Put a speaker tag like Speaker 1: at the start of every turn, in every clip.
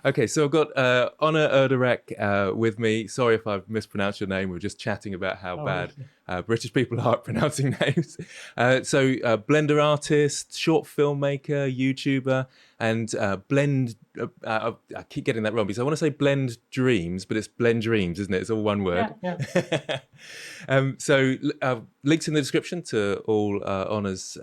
Speaker 1: Okay, so I've got Onur Erdurak with me. Sorry if I've mispronounced your name. We were just chatting about how
Speaker 2: No
Speaker 1: bad
Speaker 2: worries.
Speaker 1: British people are at pronouncing names. Blender artist, short filmmaker, YouTuber, and I keep getting that wrong because I want to say Blend Dreams, but it's Blendreams, isn't it? It's all one word.
Speaker 2: Yeah, yeah.
Speaker 1: Links in the description to all Onur's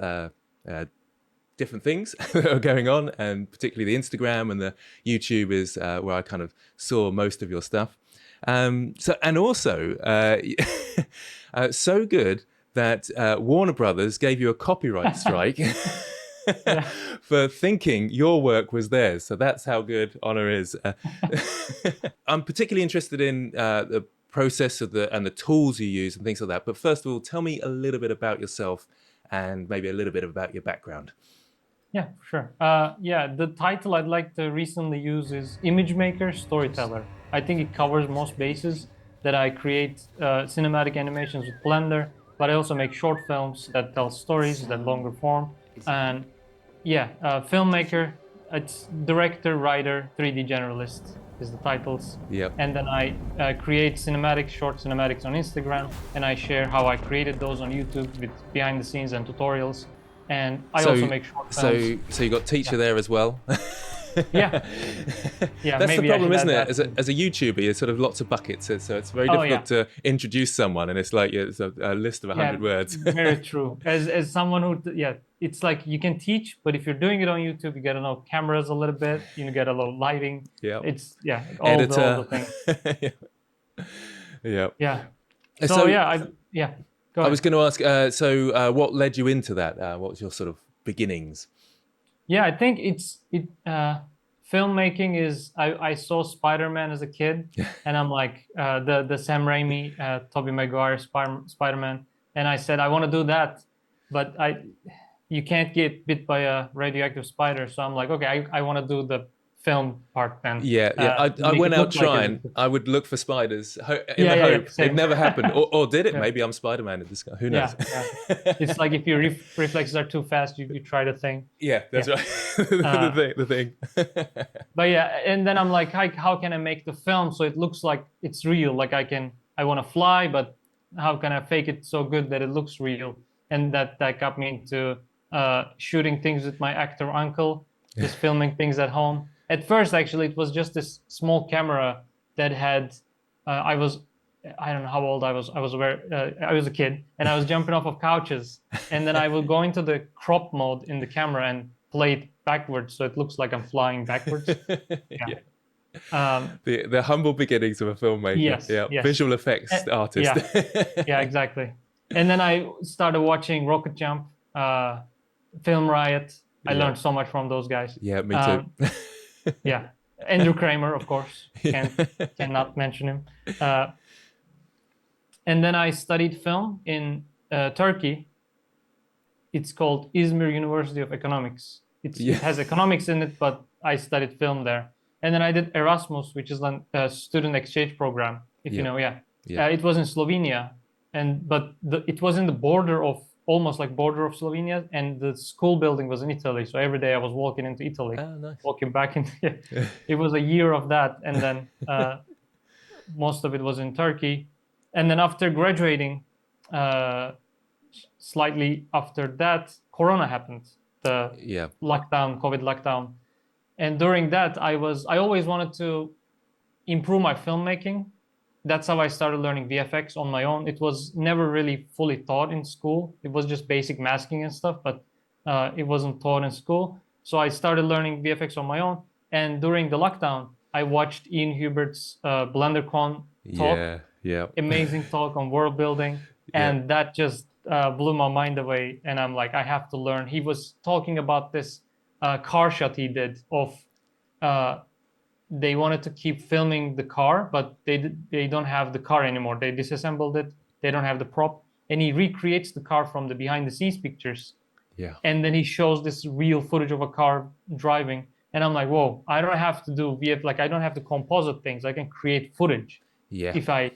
Speaker 1: different things that are going on, and particularly the Instagram and the YouTube is where I kind of saw most of your stuff. And also, so good that Warner Brothers gave you a copyright strike
Speaker 2: Yeah.
Speaker 1: for thinking your work was theirs. So that's how good Honor is. I'm particularly interested in the process of and the tools you use and things like that. But first of all, tell me a little bit about yourself and maybe a little bit about your background.
Speaker 2: Yeah, sure. Yeah, the title I'd like to recently use is Image Maker Storyteller. I think it covers most bases that I create cinematic animations with Blender, but I also make short films that tell stories, that longer form. And yeah, filmmaker, it's director, writer, 3D generalist is the titles.
Speaker 1: Yep.
Speaker 2: And then I create cinematics, short cinematics on Instagram, and I share how I created those on YouTube with behind the scenes and tutorials. And I also make short films.
Speaker 1: So you got teacher there as well.
Speaker 2: Yeah, yeah.
Speaker 1: That's the
Speaker 2: Maybe I
Speaker 1: problem,
Speaker 2: should
Speaker 1: isn't
Speaker 2: add
Speaker 1: it?
Speaker 2: that.
Speaker 1: As a YouTuber, you're sort of lots of buckets, so it's very
Speaker 2: Oh
Speaker 1: difficult
Speaker 2: yeah,
Speaker 1: to introduce someone, and it's like it's a list of 100
Speaker 2: yeah.
Speaker 1: words.
Speaker 2: Very true. As someone who yeah, it's like you can teach, but if you're doing it on YouTube, you gotta know cameras a little bit. You gotta know lighting.
Speaker 1: Yeah.
Speaker 2: It's yeah, all the
Speaker 1: Editor.
Speaker 2: things.
Speaker 1: Yeah.
Speaker 2: Yeah.
Speaker 1: Yeah.
Speaker 2: So yeah, yeah. Go
Speaker 1: I
Speaker 2: ahead.
Speaker 1: was going to ask. What led you into that? What was your sort of beginnings?
Speaker 2: Yeah, I think filmmaking is. I saw Spider-Man as a kid, and I'm like the Sam Raimi, Tobey Maguire Spider-Man, and I said I want to do that, but you can't get bit by a radioactive spider, so I'm like, okay, I want to do the film part then.
Speaker 1: Yeah, yeah. I
Speaker 2: Make
Speaker 1: went
Speaker 2: it
Speaker 1: out
Speaker 2: look like it.
Speaker 1: trying. I would look for spiders in
Speaker 2: Yeah,
Speaker 1: the
Speaker 2: yeah, yeah,
Speaker 1: hope it
Speaker 2: same.
Speaker 1: never happened, or did it?
Speaker 2: Yeah,
Speaker 1: Maybe I'm Spider-Man in this guy. Who knows?
Speaker 2: yeah, yeah. It's like if your reflexes are too fast, you try the thing.
Speaker 1: Yeah, that's
Speaker 2: Yeah.
Speaker 1: right.
Speaker 2: Uh,
Speaker 1: The thing.
Speaker 2: but yeah, and then I'm like, how can I make the film so it looks like it's real? Like I want to fly, but how can I fake it so good that it looks real? And that got me into shooting things with my actor uncle, just filming things at home. At first, actually, it was just this small camera that had. I don't know how old I was. I was a kid, and I was jumping off of couches, and then I will go into the crop mode in the camera and play it backwards, so it looks like I'm flying backwards. Yeah.
Speaker 1: Yeah.
Speaker 2: Um,
Speaker 1: The humble beginnings of a filmmaker.
Speaker 2: yes.
Speaker 1: Yeah,
Speaker 2: Yes.
Speaker 1: visual effects artist.
Speaker 2: Yeah. Yeah. Exactly. And then I started watching Rocket Jump, Film Riot. I
Speaker 1: Yeah.
Speaker 2: learned so much from those guys.
Speaker 1: Yeah, me too.
Speaker 2: Yeah. Andrew Kramer, of course.
Speaker 1: Yeah.
Speaker 2: Cannot mention him. And then I studied film in Turkey. It's called Izmir University of Economics. It has economics in it, but I studied film there. And then I did Erasmus, which is a student exchange program, if you know. Yeah. It was in Slovenia, but it was in the border of almost like border of Slovenia, and the school building was in Italy. So every day I was walking into Italy,
Speaker 1: Nice.
Speaker 2: walking back into. Yeah. It was a year of that, and then most of it was in Turkey. And then after graduating, slightly after that, Corona happened, the lockdown, COVID lockdown. And during that, I always wanted to improve my filmmaking. That's how I started learning VFX on my own. It was never really fully taught in school. It was just basic masking and stuff, but it wasn't taught in school. So I started learning VFX on my own. And during the lockdown, I watched Ian Hubert's BlenderCon talk.
Speaker 1: Yeah.
Speaker 2: Amazing talk on world building. And that just blew my mind away. And I'm like, I have to learn. He was talking about this car shot he did of they wanted to keep filming the car, but they don't have the car anymore. They disassembled it. They don't have the prop, and he recreates the car from the behind the scenes pictures.
Speaker 1: Yeah.
Speaker 2: And then he shows this real footage of a car driving, and I'm like, whoa! I don't have to do VF, like I don't have to composite things. I can create footage.
Speaker 1: Yeah.
Speaker 2: If I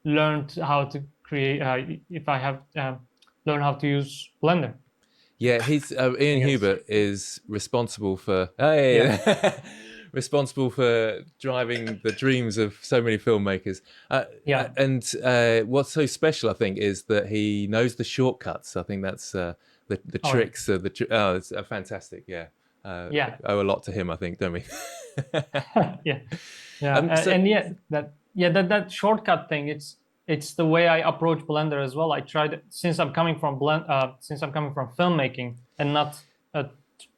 Speaker 2: learned how to create, if I have learned how to use Blender.
Speaker 1: Yeah, he's Ian Hubert is responsible for responsible for driving the dreams of so many filmmakers. And what's so special, I think, is that he knows the shortcuts. I think that's the tricks. It's fantastic. Yeah. Owe a lot to him, I think, don't we?
Speaker 2: Yeah. That shortcut thing. It's the way I approach Blender as well. I tried, since I'm coming from filmmaking and not a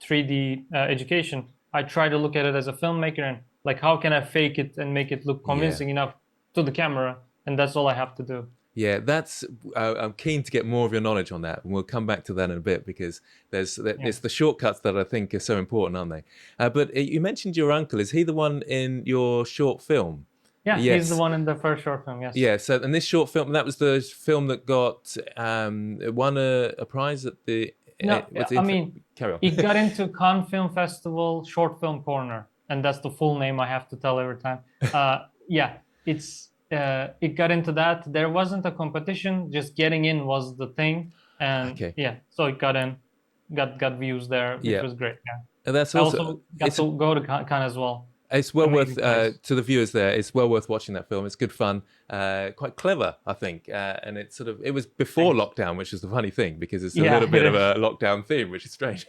Speaker 2: 3D education. I try to look at it as a filmmaker and like, how can I fake it and make it look convincing enough to the camera? And that's all I have to do.
Speaker 1: Yeah, that's. I'm keen to get more of your knowledge on that, and we'll come back to that in a bit because it's the shortcuts that I think are so important, aren't they? But you mentioned your uncle. Is he the one in your short film?
Speaker 2: Yeah, yes. He's the one in the first short film. Yes.
Speaker 1: Yeah. So, and this short film, that was the film that got won a prize at the.
Speaker 2: No, carry on. It got into Cannes Film Festival Short Film Corner, and that's the full name I have to tell every time. It got into that. There wasn't a competition; just getting in was the thing, and so it got in, got views there, which was great. Yeah,
Speaker 1: and that's
Speaker 2: also got to go to Cannes as well.
Speaker 1: It's well worth to the viewers there. It's well worth watching that film. It's good fun, quite clever, I think. And it was before lockdown, which is the funny thing because it's a little bit of a lockdown theme, which is strange.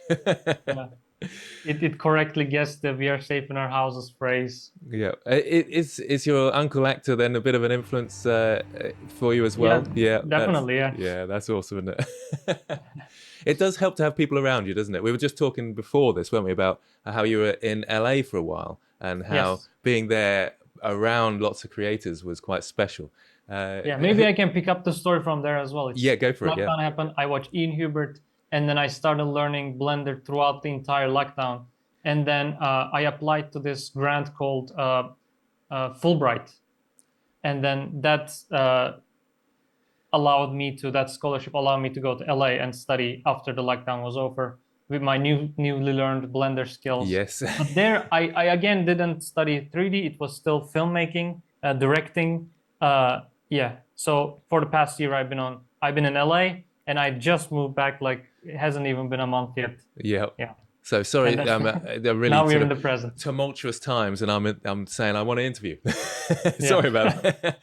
Speaker 2: It correctly guessed the "we are safe in our houses" phrase.
Speaker 1: Yeah, is your uncle actor then a bit of an influence for you as well?
Speaker 2: Yeah, definitely.
Speaker 1: Yeah, that's awesome, isn't it? It does help to have people around you, doesn't it? We were just talking before this, weren't we, about how you were in LA for a while and how being there around lots of creators was quite special.
Speaker 2: Maybe I can pick up the story from there as well.
Speaker 1: Go for it.
Speaker 2: Lockdown happened. I watched Ian Hubert, and then I started learning Blender throughout the entire lockdown. And then I applied to this grant called Fulbright, and then that scholarship allowed me to go to LA and study after the lockdown was over with my newly learned Blender skills.
Speaker 1: Yes.
Speaker 2: But there, I again didn't study 3D. It was still filmmaking, directing. So for the past year, I've been in LA, and I just moved back. Like, it hasn't even been a month yet.
Speaker 1: Yeah. So sorry, they're really
Speaker 2: now we're in the present.
Speaker 1: Tumultuous times, and I'm saying I want to interview. Sorry about that.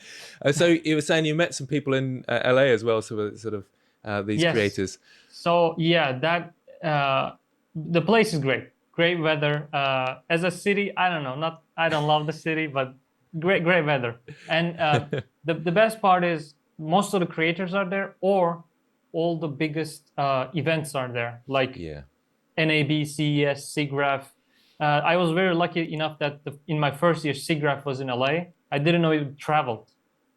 Speaker 1: So you were saying you met some people in LA as well, so sort of these creators.
Speaker 2: So the place is great weather. As a city, I don't know, I don't love the city, but great weather. And the best part is most of the creators are there, or all the biggest events are there, like NAB, CES, SIGGRAPH. I was very lucky enough that in my first year, SIGGRAPH was in LA. I didn't know it traveled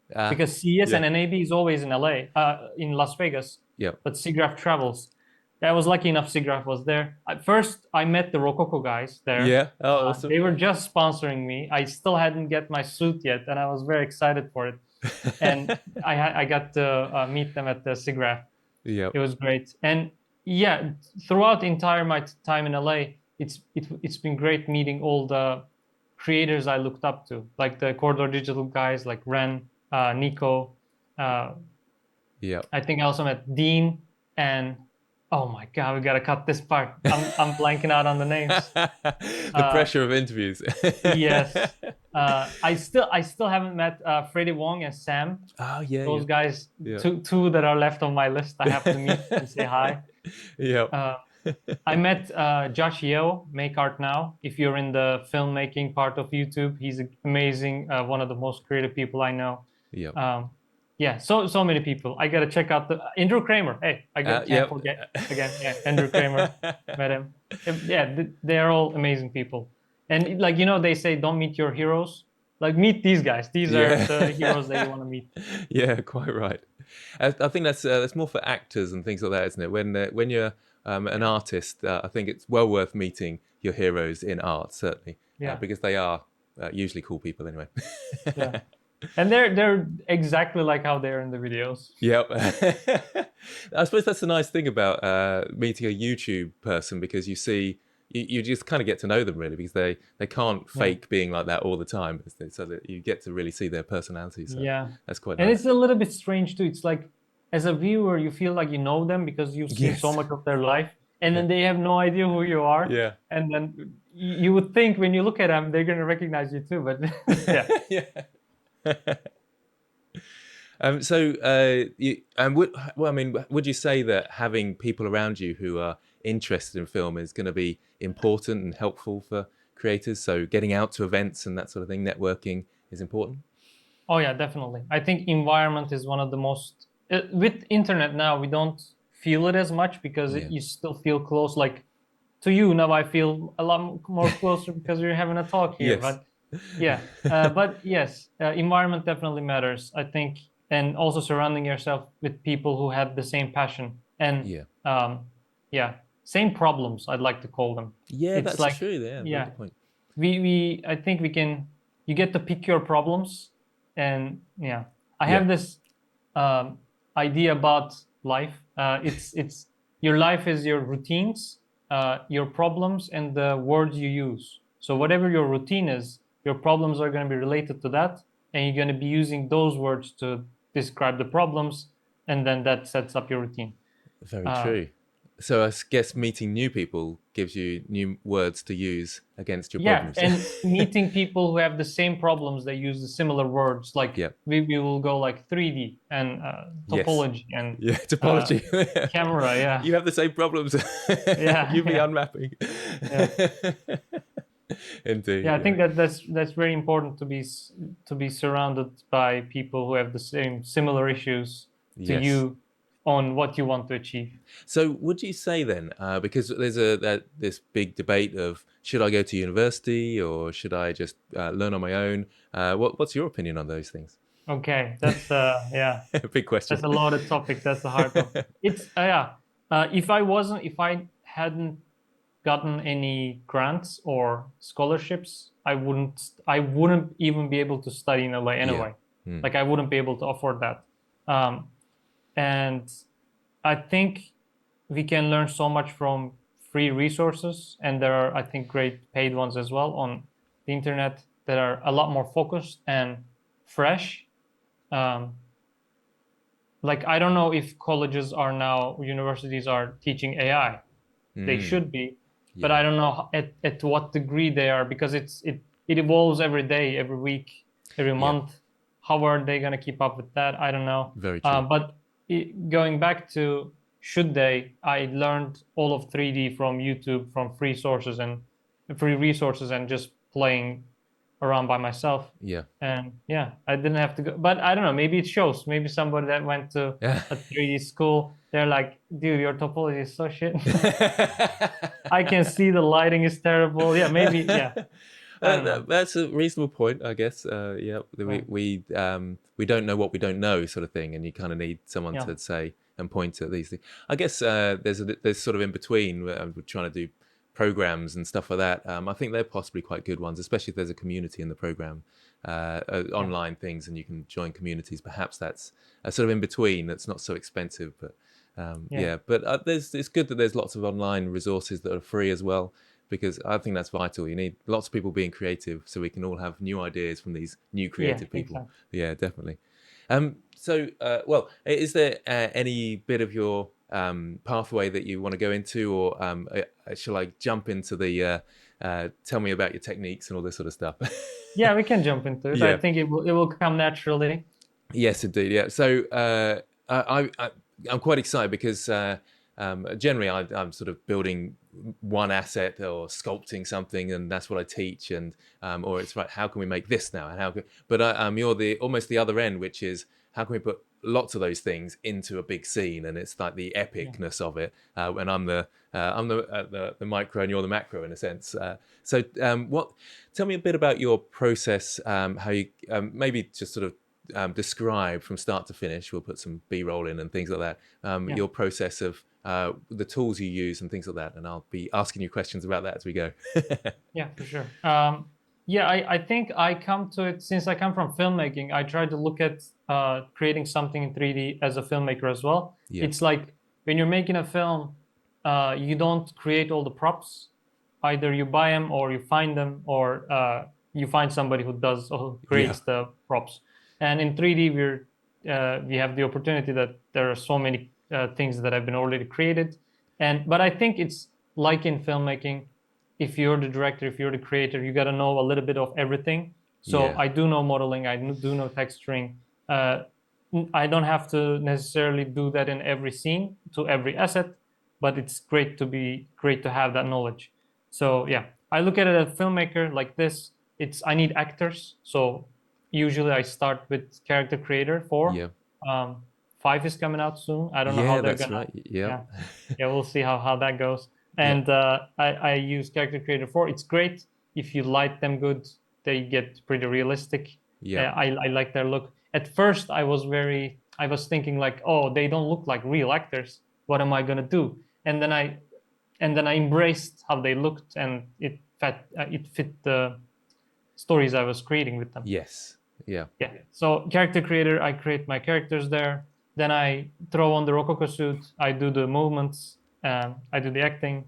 Speaker 2: because CES and NAB is always in LA, in Las Vegas.
Speaker 1: Yeah.
Speaker 2: But SIGGRAPH travels. I was lucky enough SIGGRAPH was there. At first, I met the Rococo guys there.
Speaker 1: Yeah, awesome.
Speaker 2: They were just sponsoring me. I still hadn't get my suit yet, and I was very excited for it. And I got to meet them at the SIGGRAPH.
Speaker 1: Yeah,
Speaker 2: it was great. And throughout the entire my time in LA, it's been great meeting all the creators I looked up to, like the Corridor Digital guys, like Ren, Nico. I think I also met Dean and. Oh my God, we gotta cut this part. I'm blanking out on the names.
Speaker 1: The pressure of interviews.
Speaker 2: Yes. I still haven't met Freddie Wong and Sam.
Speaker 1: Oh yeah.
Speaker 2: Those guys, two that are left on my list. I have to meet and say hi.
Speaker 1: Yeah.
Speaker 2: I met Josh Yeo, Make Art Now. If you're in the filmmaking part of YouTube, he's amazing. One of the most creative people I know.
Speaker 1: Yeah.
Speaker 2: So many people. I gotta check out the Andrew Kramer. Hey, I can't forget again. Yeah, Andrew Kramer. Met him. They're all amazing people. And like they say, don't meet your heroes. Like, meet these guys. These are the heroes that you want to meet.
Speaker 1: Yeah, quite right. I think that's more for actors and things like that, isn't it? When you're an artist, I think it's well worth meeting your heroes in art, certainly. Because they are usually cool people anyway.
Speaker 2: Yeah. And they're exactly like how they're in the videos.
Speaker 1: Yep. I suppose that's the nice thing about meeting a YouTube person, because you just kind of get to know them, really, because they can't fake being like that all the time, so that you get to really see their personality. So that's quite nice.
Speaker 2: And it's a little bit strange too. It's like, as a viewer, you feel like you know them because you've seen so much of their life, and then they have no idea who you are.
Speaker 1: Yeah.
Speaker 2: And then you would think when you look at them, they're going to recognize you too. But yeah.
Speaker 1: Yeah. Would you say that having people around you who are interested in film is going to be important and helpful for creators? So getting out to events and that sort of thing, networking is important?
Speaker 2: Oh yeah, definitely. I think environment is one of the most with internet now we don't feel it as much because
Speaker 1: Yeah.
Speaker 2: you still feel close. Like to you now, I feel a lot more closer because we're having a talk here.
Speaker 1: Yes.
Speaker 2: But yeah, but yes, environment definitely matters. I think, and also surrounding yourself with people who have the same passion and
Speaker 1: Yeah.
Speaker 2: yeah, same problems. I'd like to call them.
Speaker 1: Yeah,
Speaker 2: It's
Speaker 1: that's
Speaker 2: like
Speaker 1: true. Yeah, very
Speaker 2: yeah,
Speaker 1: good point.
Speaker 2: we I think we can. You get to pick your problems, and yeah, I
Speaker 1: Yeah.
Speaker 2: have this um, idea about life. It's your life is your routines, your problems, and the words you use. So whatever your routine is, your problems are going to be related to that, and you're going to be using those words to describe the problems, and then that sets up your routine.
Speaker 1: Very
Speaker 2: Uh,
Speaker 1: true. So I guess meeting new people gives you new words to use against your
Speaker 2: Yeah,
Speaker 1: problems.
Speaker 2: and meeting people who have the same problems, they use the similar words. Like
Speaker 1: Yeah.
Speaker 2: we will go like 3D and
Speaker 1: Yes.
Speaker 2: topology and
Speaker 1: Yeah,
Speaker 2: uh,
Speaker 1: topology.
Speaker 2: camera. Yeah,
Speaker 1: You have the same problems.
Speaker 2: yeah,
Speaker 1: You'd be
Speaker 2: yeah,
Speaker 1: unmapping.
Speaker 2: yeah,
Speaker 1: Indeed.
Speaker 2: yeah. I
Speaker 1: Yeah.
Speaker 2: think that's very important to be surrounded by people who have the same similar issues to
Speaker 1: Yes.
Speaker 2: you on what you want to achieve.
Speaker 1: So would you say then, because there's this big debate of should I go to university or should I just learn on my own? What's your opinion on those things?
Speaker 2: Okay, that's yeah.
Speaker 1: Big question.
Speaker 2: That's a loaded topic. That's a hard one. It's yeah. If I hadn't gotten any grants or scholarships, I wouldn't even be able to study in LA
Speaker 1: Yeah.
Speaker 2: anyway. Like I wouldn't be able to afford that. Um, and I think we can learn so much from free resources, and there are, I think, great paid ones as well on the internet that are a lot more focused and fresh. Um, like I don't know if colleges are now universities are teaching AI. They should be, but
Speaker 1: Yeah.
Speaker 2: I don't know at what degree they are because it evolves every day, every week, every
Speaker 1: Yeah.
Speaker 2: month. How are they going to keep up with that? I don't know.
Speaker 1: Very true.
Speaker 2: But going back to should they, I learned all of 3D from YouTube, from free sources and free resources, and just playing around by myself.
Speaker 1: Yeah.
Speaker 2: And yeah, I didn't have to go, but I don't know, maybe it shows. Maybe somebody that went to
Speaker 1: Yeah.
Speaker 2: a 3D school, they're like, dude, your topology is so shit. I can see the lighting is terrible. Yeah, maybe, yeah. I don't know.
Speaker 1: That's a reasonable point, I guess. Yeah,
Speaker 2: Yeah.
Speaker 1: we don't know what we don't know, sort of thing, and you kind of need someone
Speaker 2: Yeah.
Speaker 1: to say and point at these things. I guess there's sort of in between. We're trying to do programs and stuff like that. I think they're possibly quite good ones, especially if there's a community in the program, online things, and you can join communities. Perhaps that's a sort of in between. That's not so expensive, but
Speaker 2: Yeah.
Speaker 1: But it's good that there's lots of online resources that are free as well, because I think that's vital. You need lots of people being creative so we can all have new ideas from these new creative people.
Speaker 2: Exactly.
Speaker 1: Yeah, definitely. Well, is there any bit of your pathway that you want to go into, or shall I jump into the tell me about your techniques and all this sort of stuff?
Speaker 2: Yeah, we can jump into it.
Speaker 1: Yeah.
Speaker 2: I think it will come naturally.
Speaker 1: Yes, indeed. Yeah. So I'm quite excited because generally I'm sort of building one asset or sculpting something, and that's what I teach. And or it's right, how can we make this now? And how can, but you're the almost the other end, which is how can we put lots of those things into a big scene, and it's like the epicness of it. And I'm the micro, and you're the macro in a sense. Tell me a bit about your process. How you maybe just sort of describe from start to finish. We'll put some B-roll in and things like that. Your process of the tools you use and things like that, and I'll be asking you questions about that as we go.
Speaker 2: Yeah, for sure. Yeah, I think I come to it since I come from filmmaking. I try to look at creating something in 3D as a filmmaker as well.
Speaker 1: Yeah.
Speaker 2: It's like when you're making a film, you don't create all the props. Either you buy them or you find them, or you find somebody who does or who creates the props. And in 3D, we have the opportunity that there are so many things that have been already created, But I think it's like in filmmaking, if you're the director, if you're the creator, you got to know a little bit of everything. So
Speaker 1: Yeah.
Speaker 2: I do know modeling, I do know texturing. I don't have to necessarily do that in every scene to every asset, but it's great to have that knowledge. So yeah, I look at it as a filmmaker like this. I need actors. So usually I start with character creator 4.
Speaker 1: Yeah.
Speaker 2: Um, 5 is coming out soon. I don't know how
Speaker 1: Yeah,
Speaker 2: they're
Speaker 1: that's
Speaker 2: gonna.
Speaker 1: right. Yeah.
Speaker 2: Yeah, yeah, we'll see how that goes.
Speaker 1: Yeah.
Speaker 2: And I use character creator 4. It's great if you light them good. They get pretty realistic.
Speaker 1: Yeah.
Speaker 2: I like their look. At first, I was thinking like, oh, they don't look like real actors. What am I gonna do? And then I embraced how they looked, and it fit the stories I was creating with them.
Speaker 1: Yes. Yeah.
Speaker 2: Yeah. So character creator, I create my characters there. Then I throw on the Rococo suit. I do the movements. I do the acting,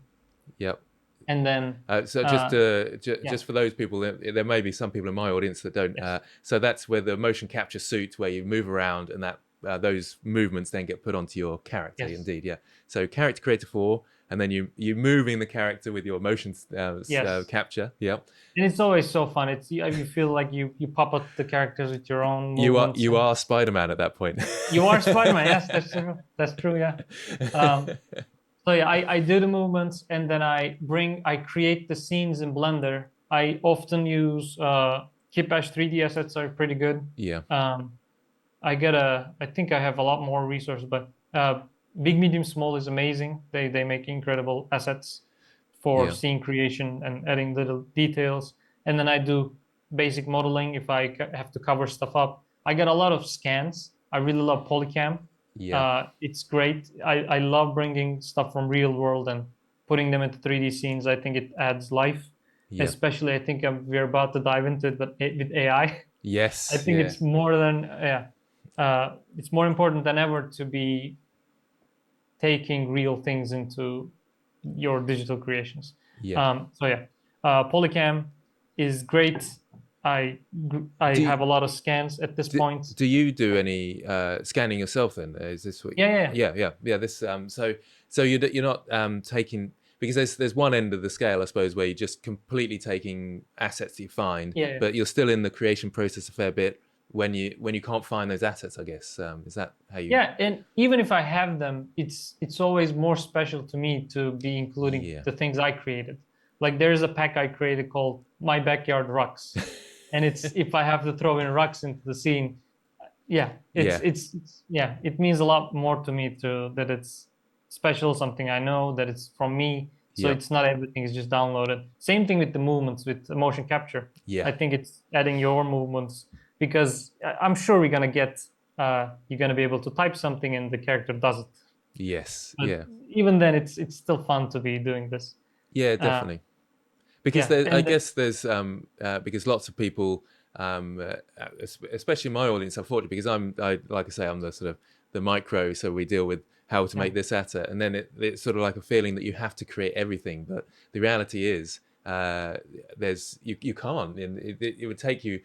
Speaker 1: Yep.
Speaker 2: and then
Speaker 1: So
Speaker 2: yeah.
Speaker 1: just for those people, there may be some people in my audience that don't.
Speaker 2: Yes.
Speaker 1: So that's where the motion capture suit, where you move around, and that those movements then get put onto your character.
Speaker 2: Yes.
Speaker 1: Indeed, yeah. So character creator 4, and then you moving the character with your motion
Speaker 2: Yes.
Speaker 1: capture. Yep.
Speaker 2: And it's always so fun. You feel like you pop up the characters with your own movements.
Speaker 1: You are Spider-Man at that point.
Speaker 2: You are Spider-Man. Yes, that's true. That's true. Yeah. So yeah, I do the movements, and then I create the scenes in Blender. I often use Kipash 3D assets are pretty good.
Speaker 1: Yeah.
Speaker 2: I think I have a lot more resources, but Big, Medium, Small is amazing. They make incredible assets for scene creation and adding little details. And then I do basic modeling if I have to cover stuff up. I get a lot of scans. I really love Polycam.
Speaker 1: Yeah.
Speaker 2: It's great. I love bringing stuff from real world and putting them into 3D scenes. I think it adds life.
Speaker 1: Yeah.
Speaker 2: Especially, I think we're about to dive into it, but with AI.
Speaker 1: Yes.
Speaker 2: I think it's more than it's more important than ever to be taking real things into your digital creations.
Speaker 1: Yeah.
Speaker 2: So yeah, Polycam is great. I have a lot of scans at this point.
Speaker 1: Do you do any scanning yourself then? Is this what?
Speaker 2: Yeah.
Speaker 1: This so you're not taking, because there's one end of the scale, I suppose, where you're just completely taking assets that you find, but you're still in the creation process a fair bit when you can't find those assets, I guess. Is that how you?
Speaker 2: Yeah, and even if I have them, it's always more special to me to be including the things I created. Like there's a pack I created called My Backyard Rucks. And it's if I have to throw in rucks into the scene, it means a lot more to me that it's special, something I know, that it's from me. So it's not everything is just downloaded. Same thing with the movements, with motion capture.
Speaker 1: Yeah.
Speaker 2: I think it's adding your movements, because I'm sure we're gonna get you're gonna be able to type something and the character does it.
Speaker 1: Yes.
Speaker 2: But even then, it's still fun to be doing this.
Speaker 1: Yeah, definitely. Because I guess there's because lots of people, especially my audience, unfortunately, because I'm the sort of the micro, so we deal with how to make this asset, and then it's sort of like a feeling that you have to create everything. But the reality is, you can't, and it would take you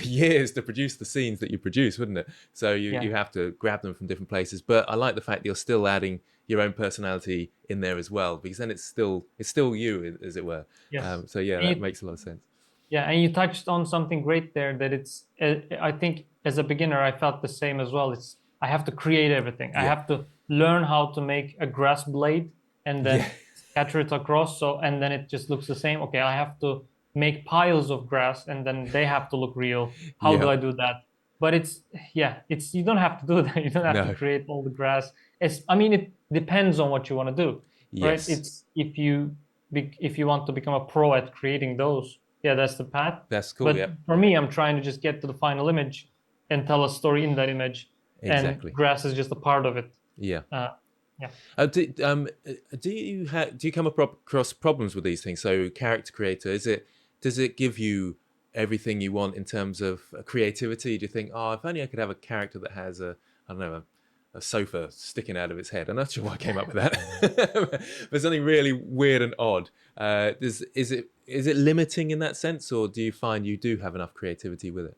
Speaker 1: years to produce the scenes that you produce, wouldn't it? So you have to grab them from different places. But I like the fact that you're still adding your own personality in there as well, because then it's still you, as it were.
Speaker 2: Yes.
Speaker 1: That makes a lot of sense.
Speaker 2: Yeah, and you touched on something great there, that it's I think as a beginner I felt the same as well. I have to create everything. I have to learn how to make a grass blade and then scatter it across, and then it just looks the same. Okay, I have to make piles of grass and then they have to look real. How do I do that? But it's you don't have to do that. You don't have to create all the grass. It depends on what you want to do, right? It's if you want to become a pro at creating those, that's the path.
Speaker 1: That's cool.
Speaker 2: But for me, I'm trying to just get to the final image and tell a story in that image.
Speaker 1: Exactly.
Speaker 2: And grass is just a part of it.
Speaker 1: Yeah. Do you come across problems with these things? So character creator, does it give you everything you want in terms of creativity? Do you think, if only I could have a character that has a sofa sticking out of its head? I'm not sure why I came up with that. But something really weird and odd. Is it limiting in that sense, or do you find you do have enough creativity with it?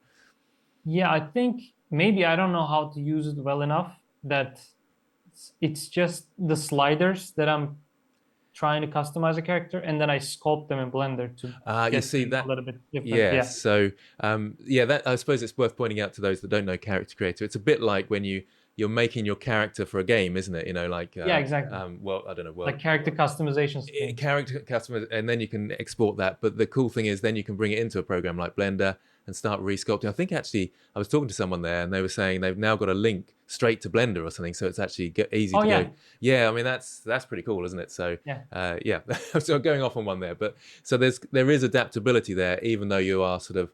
Speaker 2: Yeah, I think maybe I don't know how to use it well enough that it's just the sliders that I'm trying to customize a character, and then I sculpt them in Blender to
Speaker 1: You
Speaker 2: get
Speaker 1: see
Speaker 2: them
Speaker 1: that?
Speaker 2: a little bit different.
Speaker 1: Yeah.
Speaker 2: Yeah.
Speaker 1: So that I suppose it's worth pointing out to those that don't know character creator. It's a bit like when you're making your character for a game, isn't it? You know, like
Speaker 2: Yeah, exactly.
Speaker 1: well, I don't know, well,
Speaker 2: Like character customization scheme.
Speaker 1: character customer, and then you can export that. But the cool thing is, then you can bring it into a program like Blender and start resculpting. I think actually, I was talking to someone there, and they were saying they've now got a link straight to Blender or something, so it's actually easy to go. Yeah, I mean that's pretty cool, isn't it? So yeah, so going off on one there, but so there is adaptability there, even though you are sort of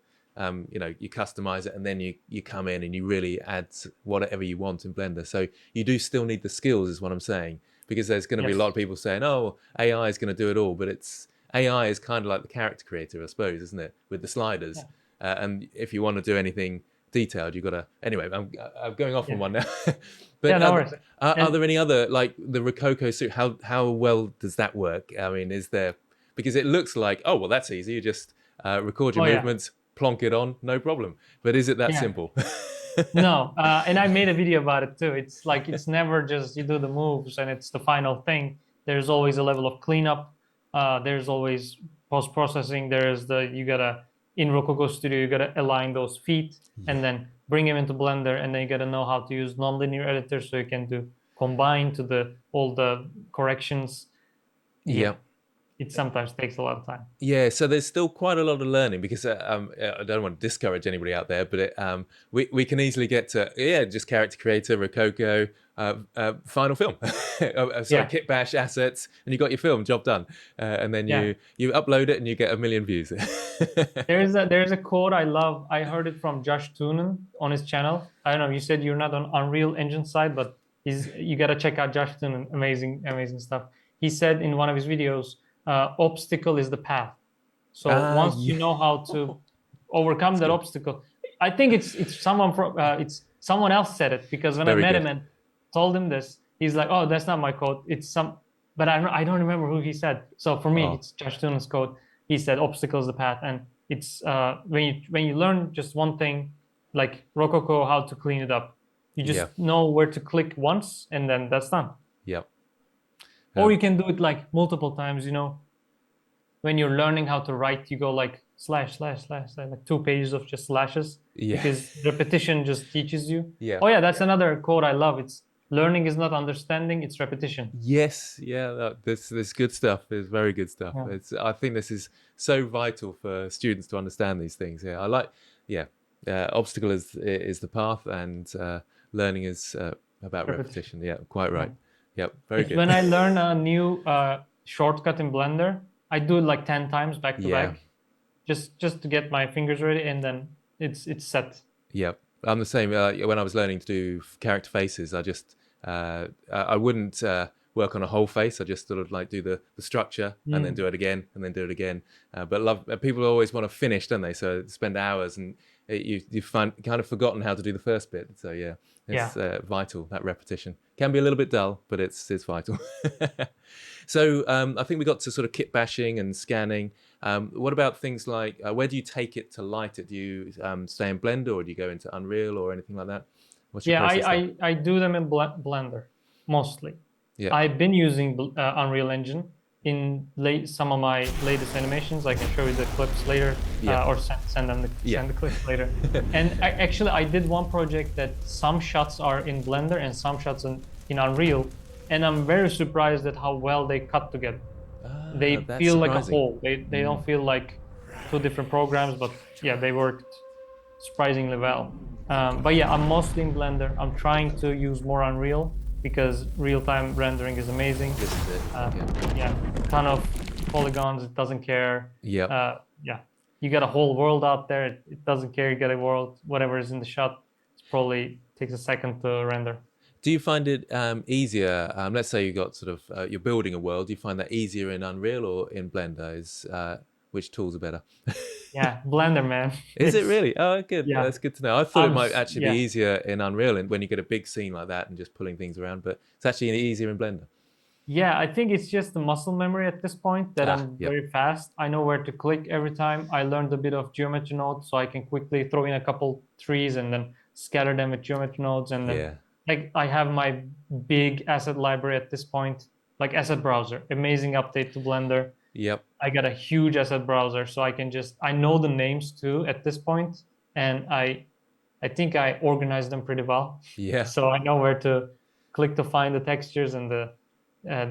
Speaker 1: you customize it and then you come in and you really add whatever you want in Blender. So you do still need the skills, is what I'm saying, because there's going to be a lot of people saying, oh, AI is going to do it all, but AI is kind of like the character creator, I suppose, isn't it, with the sliders. And if you want to do anything detailed, you've got to. Anyway, I'm going off on one now. But
Speaker 2: no worries.
Speaker 1: Are there any other, like the Rococo suit? How well does that work? I mean, is there, because it looks like, oh well, that's easy. You just record your movements, plonk it on, no problem. But is it that simple?
Speaker 2: No, and I made a video about it too. It's like it's never just you do the moves and it's the final thing. There's always a level of cleanup. There's always post-processing. There's you gotta in Rococo Studio, you gotta align those feet and then bring them into Blender, and then you gotta know how to use nonlinear editor so you can do combine to all the corrections. It sometimes takes a lot of time.
Speaker 1: Yeah, so there's still quite a lot of learning, because I don't want to discourage anybody out there, but we can easily get to just character creator, Rococo, final film, kit bash assets, and you got your film, job done, and then you upload it and you get 1 million views.
Speaker 2: there's a quote I love. I heard it from Josh Toonen on his channel. I don't know. You said you're not on Unreal Engine side, but you got to check out Josh Toonen. Amazing stuff. He said in one of his videos, obstacle is the path. So once you know how to overcome that obstacle, I think it's someone else said it, because when I met him and told him this, he's like, oh, that's not my quote. But I don't remember who he said. So for me, it's Josh Toonen's quote. He said, obstacle is the path. And it's when you learn just one thing, like Rococo, how to clean it up, you just know where to click once, and then that's done.
Speaker 1: Yep.
Speaker 2: Or you can do it like multiple times, when you're learning how to write, you go like slash, like 2 pages of just slashes, because repetition just teaches you. Oh yeah, that's another quote I love. It's learning is not understanding, it's repetition.
Speaker 1: Yes, this good stuff is very good stuff. I think this is so vital for students to understand these things. I like, obstacle is the path, and learning is about repetition. Yeah, quite right. Yep, very good.
Speaker 2: When I learn a new shortcut in Blender, I do it like 10 times back to back, just to get my fingers ready, and then it's set.
Speaker 1: Yep, I'm the same. When I was learning to do character faces, I just I wouldn't work on a whole face. I just sort of like do the structure and then do it again and then do it again. But people always want to finish, don't they? So spend hours, and you find kind of forgotten how to do the first bit. So it's vital. That repetition can be a little bit dull, but it's vital. So I think we got to sort of kit bashing and scanning. What about things like where do you take it to light it? Do you stay in Blender, or do you go into Unreal or anything like that? What's your process there?
Speaker 2: I do them in Blender mostly.
Speaker 1: Yeah.
Speaker 2: I've been using Unreal Engine in some of my latest animations. I can show you the clips later, or send the clips later. And I did one project that some shots are in Blender and some shots in Unreal, and I'm very surprised at how well they cut together. They feel like a whole. They don't feel like 2 different programs, but they worked surprisingly well. But I'm mostly in Blender. I'm trying to use more Unreal, because real-time rendering is amazing.
Speaker 1: This is it.
Speaker 2: A ton of polygons. It doesn't care. You got a whole world out there. It doesn't care. You got a world, whatever is in the shot. It probably takes a second to render.
Speaker 1: Do you find it easier? Let's say you got sort of you're building a world. Do you find that easier in Unreal or in Blender? Which tools are better?
Speaker 2: Blender, man.
Speaker 1: Is it really? Oh, good. Yeah. That's good to know. I thought it might actually be easier in Unreal, and when you get a big scene like that and just pulling things around, but it's actually easier in Blender.
Speaker 2: Yeah, I think it's just the muscle memory at this point that I'm very fast. I know where to click every time. I learned a bit of geometry nodes, so I can quickly throw in a couple trees and then scatter them with geometry nodes, and then like I have my big asset library at this point, like asset browser, amazing update to Blender.
Speaker 1: Yep.
Speaker 2: I got a huge asset browser, so I can just, I know the names too at this point, and I think I organized them pretty well.
Speaker 1: Yeah.
Speaker 2: So I know where to click to find the textures and the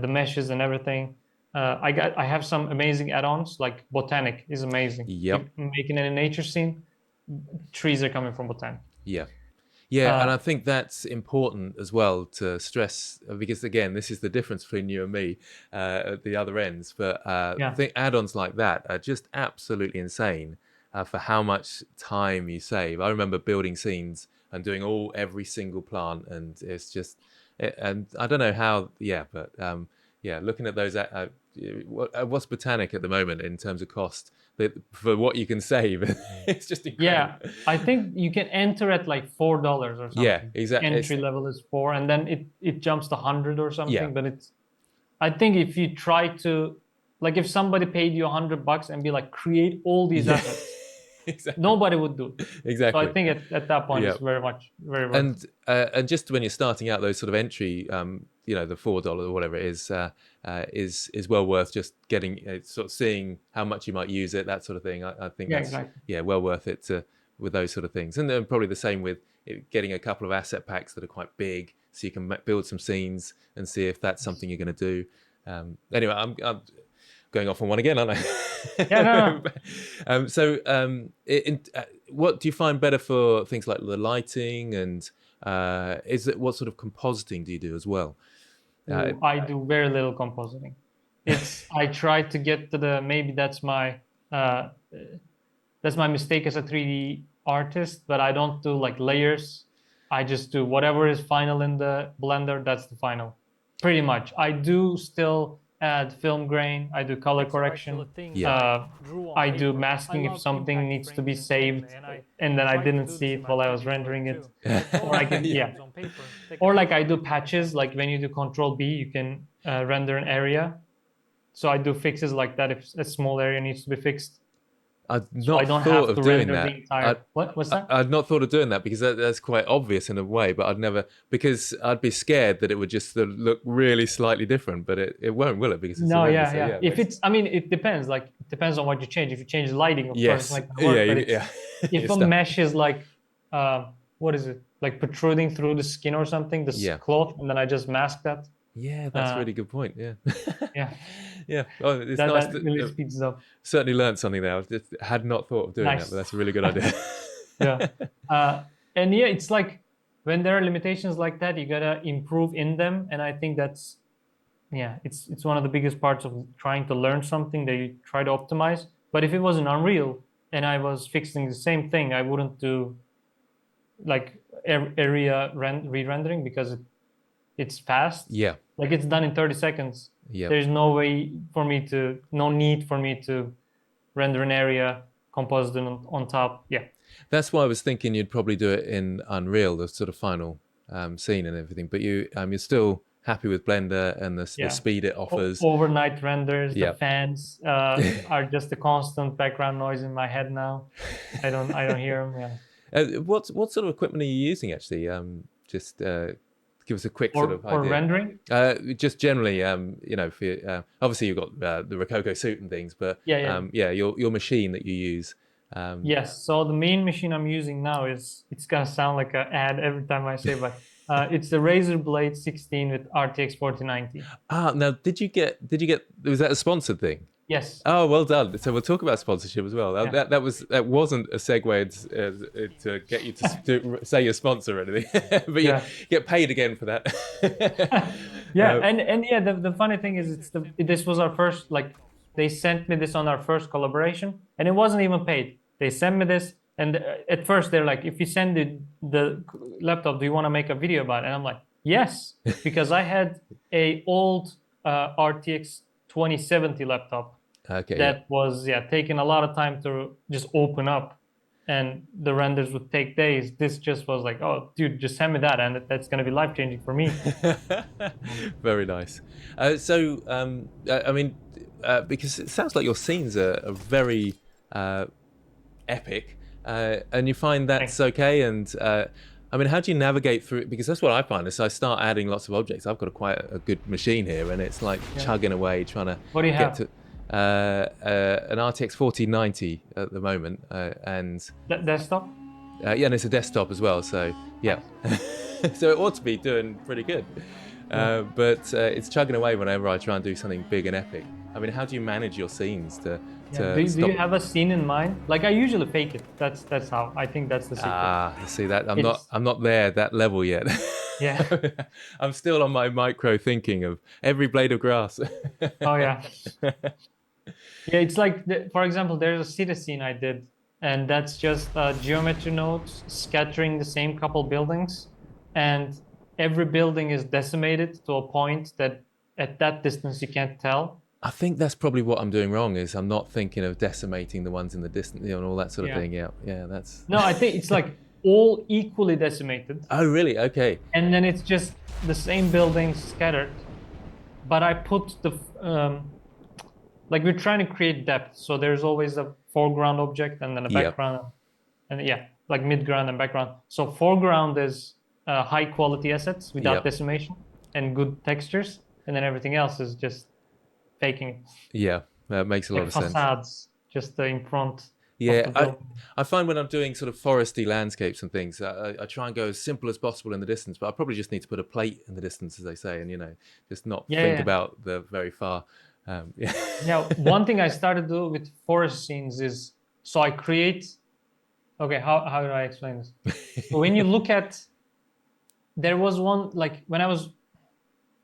Speaker 2: meshes and everything. I have some amazing add-ons, like Botanic is amazing. If
Speaker 1: Yep.
Speaker 2: making any nature scene, trees are coming from Botanic.
Speaker 1: Yeah. Yeah, and
Speaker 2: Uh,
Speaker 1: I think that's important as well to stress because again, this is the difference between you and me at the other ends. But I
Speaker 2: yeah,
Speaker 1: think add-ons like that are just absolutely insane for how much time you save. I remember building scenes and doing every single plant, and it's just, and I don't know how. Yeah, but yeah, looking at those, what's Botanic at the moment in terms of cost for what you can save? It's just incredible.
Speaker 2: yeah. I think you can enter at like $4 or
Speaker 1: Yeah,
Speaker 2: something.
Speaker 1: exactly.
Speaker 2: Entry level is 4, and then it jumps to 100 or
Speaker 1: Yeah.
Speaker 2: something. But it's, I think if you try to, like, if somebody paid you $100 and be like, create all these
Speaker 1: Yeah.
Speaker 2: assets,
Speaker 1: Exactly.
Speaker 2: nobody would do it. So I
Speaker 1: Exactly.
Speaker 2: think at that point
Speaker 1: Yeah.
Speaker 2: it's very worth it.
Speaker 1: And just when you're starting out, those sort of entry, the $4 or whatever it is well worth just getting sort of seeing how much you might use it, that sort of thing. I think
Speaker 2: Yeah,
Speaker 1: that's
Speaker 2: exactly.
Speaker 1: well worth it with those sort of things. And then probably the same with getting a couple of asset packs that are quite big, so you can build some scenes and see if that's something you're going to do. Anyway, I'm going off on one again, aren't I?
Speaker 2: Yeah, no.
Speaker 1: What do you find better for things like the lighting, and what sort of compositing do you do as well?
Speaker 2: I do very little compositing. I try to get to maybe uh, that's my mistake as a 3D artist, but I don't do like layers. I just do whatever is final in the Blender, that's the final. Pretty much. I do still add film grain, I do color correction.
Speaker 1: Yeah.
Speaker 2: I do masking if something needs to be saved and then I didn't see it while I was rendering it. Or I can, yeah. Or like I do patches, like when you do Control B, you can render an area. So I do fixes like that if a small area needs to be fixed.
Speaker 1: I'd
Speaker 2: So I
Speaker 1: not
Speaker 2: don't
Speaker 1: thought
Speaker 2: have to
Speaker 1: of doing
Speaker 2: render
Speaker 1: that.
Speaker 2: the entire. What's that?
Speaker 1: I'd not thought of doing that because that's quite obvious in a way, but I'd never, because I'd be scared that it would just look really slightly different, but it won't, will it? Because it's
Speaker 2: No,
Speaker 1: a render,
Speaker 2: yeah,
Speaker 1: so
Speaker 2: yeah. If it's, I mean, it depends. Like, it depends on what you change. If you change the lighting, of course,
Speaker 1: yes,
Speaker 2: like work.
Speaker 1: yeah,
Speaker 2: But
Speaker 1: yeah.
Speaker 2: if a mesh is like, what is it? Like protruding through the skin or something, this
Speaker 1: Yeah.
Speaker 2: cloth, and then I just mask that.
Speaker 1: Yeah, that's a really good point. Yeah.
Speaker 2: Yeah.
Speaker 1: Yeah. Oh, it's
Speaker 2: That,
Speaker 1: nice
Speaker 2: that really speeds it up.
Speaker 1: certainly learned something there. I just had not thought of doing
Speaker 2: Nice.
Speaker 1: that, but that's a really good idea.
Speaker 2: Yeah. And yeah, it's like when there are limitations like that, you gotta improve in them. And I think that's, yeah, it's one of the biggest parts of trying to learn something that you try to optimize. But if it was in Unreal and I was fixing the same thing, I wouldn't do like area re-rendering because it's fast.
Speaker 1: Yeah.
Speaker 2: Like it's done in 30 seconds.
Speaker 1: Yeah.
Speaker 2: There's no need for me to render an area, compose it on top. Yeah.
Speaker 1: That's why I was thinking you'd probably do it in Unreal, the sort of final scene and everything. But you're still happy with Blender and the speed it offers.
Speaker 2: Overnight renders,
Speaker 1: Yeah.
Speaker 2: the fans are just a constant background noise in my head now. I don't hear them. Yeah.
Speaker 1: What sort of equipment are you using actually? Just give us a quick sort of idea.
Speaker 2: For rendering?
Speaker 1: Just generally, for obviously you've got the Rococo suit and things, but your machine that you use.
Speaker 2: Yes. So the main machine I'm using now it's gonna sound like an ad every time I say, but it's the Razer Blade 16 with RTX 4090.
Speaker 1: Now did you get? Was that a sponsored thing?
Speaker 2: Yes.
Speaker 1: Oh, well done. So we'll talk about sponsorship as well.
Speaker 2: Yeah.
Speaker 1: That wasn't a segue to get you to say your sponsor or anything, but you get paid again for that.
Speaker 2: Yeah, and yeah, the funny thing is, this was our first, like, they sent me this on our first collaboration, and it wasn't even paid. They sent me this, and at first they're like, if you send the laptop, do you want to make a video about it? And I'm like, yes, because I had a old RTX 2070 laptop.
Speaker 1: Okay.
Speaker 2: That was taking a lot of time to just open up, and the renders would take days. This just was like, oh, dude, just send me that, and that's gonna be life changing for me.
Speaker 1: Very nice. I mean, because it sounds like your scenes are very epic, and you find that's okay. And I mean, how do you navigate through it? Because that's what I find is I start adding lots of objects. I've got quite a good machine here, and it's like chugging away, trying to
Speaker 2: What do you
Speaker 1: get
Speaker 2: have?
Speaker 1: to an RTX 4090 at the moment, and
Speaker 2: Desktop?
Speaker 1: yeah, and it's a desktop as well. So yeah, so it ought to be doing pretty good. But it's chugging away whenever I try and do something big and epic. I mean, how do you manage your scenes to
Speaker 2: Do
Speaker 1: stop?
Speaker 2: you have a scene in mind? Like I usually fake it. That's how. I think that's the secret.
Speaker 1: See that
Speaker 2: It's-
Speaker 1: I'm not there that level yet.
Speaker 2: Yeah.
Speaker 1: I'm still on my micro thinking of every blade of grass.
Speaker 2: Oh yeah. Yeah, it's like, for example, there's a city scene I did, and that's just geometry nodes scattering the same couple buildings, and every building is decimated to a point that at that distance you can't tell.
Speaker 1: I think that's probably what I'm doing wrong is I'm not thinking of decimating the ones in the distance, and all that sort of thing. Yeah, that's.
Speaker 2: No, I think it's like all equally decimated,
Speaker 1: Oh, really? Okay.
Speaker 2: and then it's just the same buildings scattered. But I put the like we're trying to create depth, so there's always a foreground object and then a background, and like midground and background. So foreground is high quality assets without decimation and good textures, and then everything else is just faking it.
Speaker 1: Yeah, that makes a lot of sense.
Speaker 2: Facades, just in front.
Speaker 1: Yeah, I find when I'm doing sort of foresty landscapes and things, I try and go as simple as possible in the distance, but I probably just need to put a plate in the distance, as they say, and just not think about the very far.
Speaker 2: Now, one thing I started to do with forest scenes is, so I create. Okay, how do I explain this? So when you look at, there was one like when I was.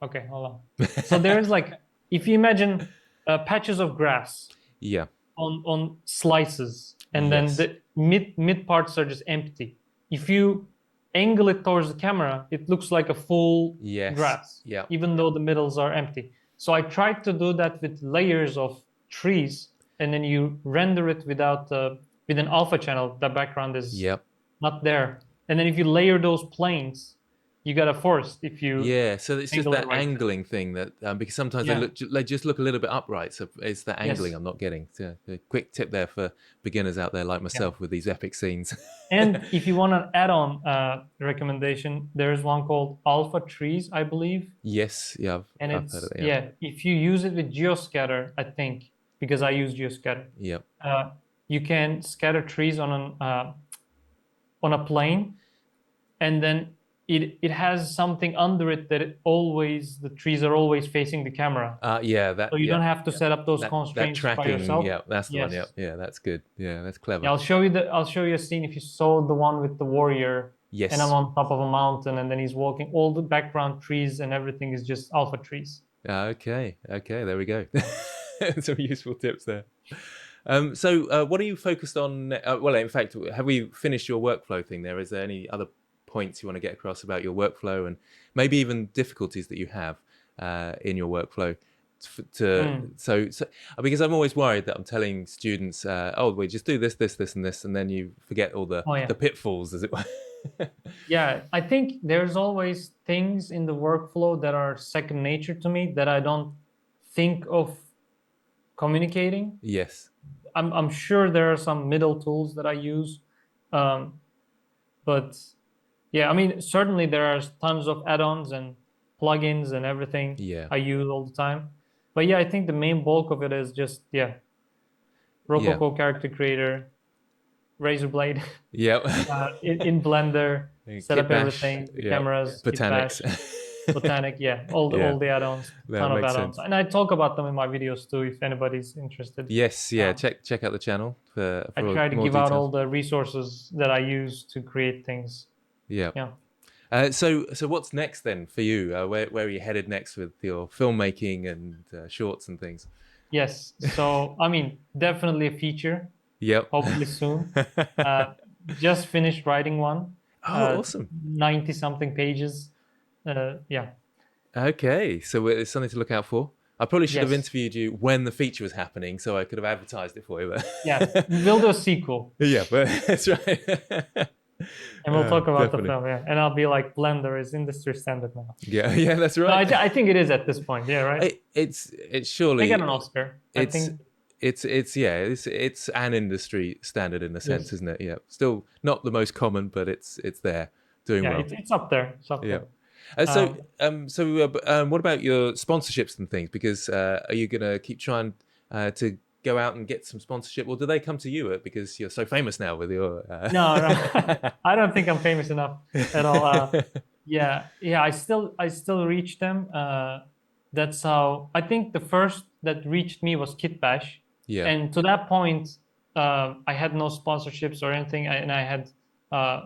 Speaker 2: Okay, hold on. So there is like, if you imagine patches of grass.
Speaker 1: Yeah.
Speaker 2: On slices, and then the mid parts are just empty. If you angle it towards the camera, it looks like a full grass, even though the middles are empty. So I tried to do that with layers of trees, and then you render it without with an alpha channel. The background is not there, and then if you layer those planes, you got a forest. If you
Speaker 1: so it's just that angling thing that because sometimes they just look a little bit upright. So it's that angling I'm not getting. So a quick tip there for beginners out there like myself with these epic scenes.
Speaker 2: And if you want an add-on recommendation, there's one called Alpha Trees, I believe.
Speaker 1: Yes, I've heard of it.
Speaker 2: If you use it with Geoscatter, I think, because I use Geoscatter. You can scatter trees on a plane, and then it has something under it that the trees are always facing the camera. So you don't have to set up those constraints
Speaker 1: that tracking,
Speaker 2: by yourself.
Speaker 1: Yeah, that's the one. Yeah, that's good. Yeah, that's clever.
Speaker 2: Yeah, I'll show you a scene. If you saw the one with the warrior, and I'm on top of a mountain, and then he's walking. All the background trees and everything is just alpha trees.
Speaker 1: Okay, there we go. Some useful tips there. So what are you focused on? Well, in fact, have we finished your workflow thing there? Is there any other points you want to get across about your workflow and maybe even difficulties that you have in your workflow so because I'm always worried that I'm telling students we just do this and this, and then you forget all the pitfalls, as it were.
Speaker 2: I think there's always things in the workflow that are second nature to me that I don't think of communicating. I'm sure there are some middle tools that I use, but I mean, certainly there are tons of add-ons and plugins and everything I use all the time. But I think the main bulk of it is just, Rococo character creator, razor blade, in Blender, set up everything, cameras,
Speaker 1: Botanics.
Speaker 2: Botanic, all the add-ons, ton of add-ons. And I talk about them in my videos too, if anybody's interested.
Speaker 1: Check out the channel for
Speaker 2: I try to give out all the resources that I use to create things.
Speaker 1: So what's next then for you? Where are you headed next with your filmmaking and shorts and things?
Speaker 2: So I mean, definitely a feature. Hopefully soon. Just finished writing one.
Speaker 1: Awesome.
Speaker 2: 90 something pages.
Speaker 1: Okay, so it's something to look out for. I probably should have interviewed you when the feature was happening, so I could have advertised it for you. But
Speaker 2: we'll do a sequel.
Speaker 1: But that's right.
Speaker 2: And we'll talk about the film, and I'll be like, Blender is industry standard now.
Speaker 1: Yeah, that's right.
Speaker 2: No, I think it is at this point. Right.
Speaker 1: It's surely.
Speaker 2: They get an Oscar.
Speaker 1: It's an industry standard in a sense, isn't it? Still not the most common, but it's there. doing
Speaker 2: yeah,
Speaker 1: well.
Speaker 2: it's up there. It's up
Speaker 1: Yeah.
Speaker 2: there.
Speaker 1: What about your sponsorships and things? Because are you gonna keep trying to go out and get some sponsorship, or do they come to you because you're so famous now with your?
Speaker 2: No, no, I don't think I'm famous enough at all. Yeah. I still reach them. That's how I think the first that reached me was Kit Bash,
Speaker 1: Yeah.
Speaker 2: and to that point, I had no sponsorships or anything, and I had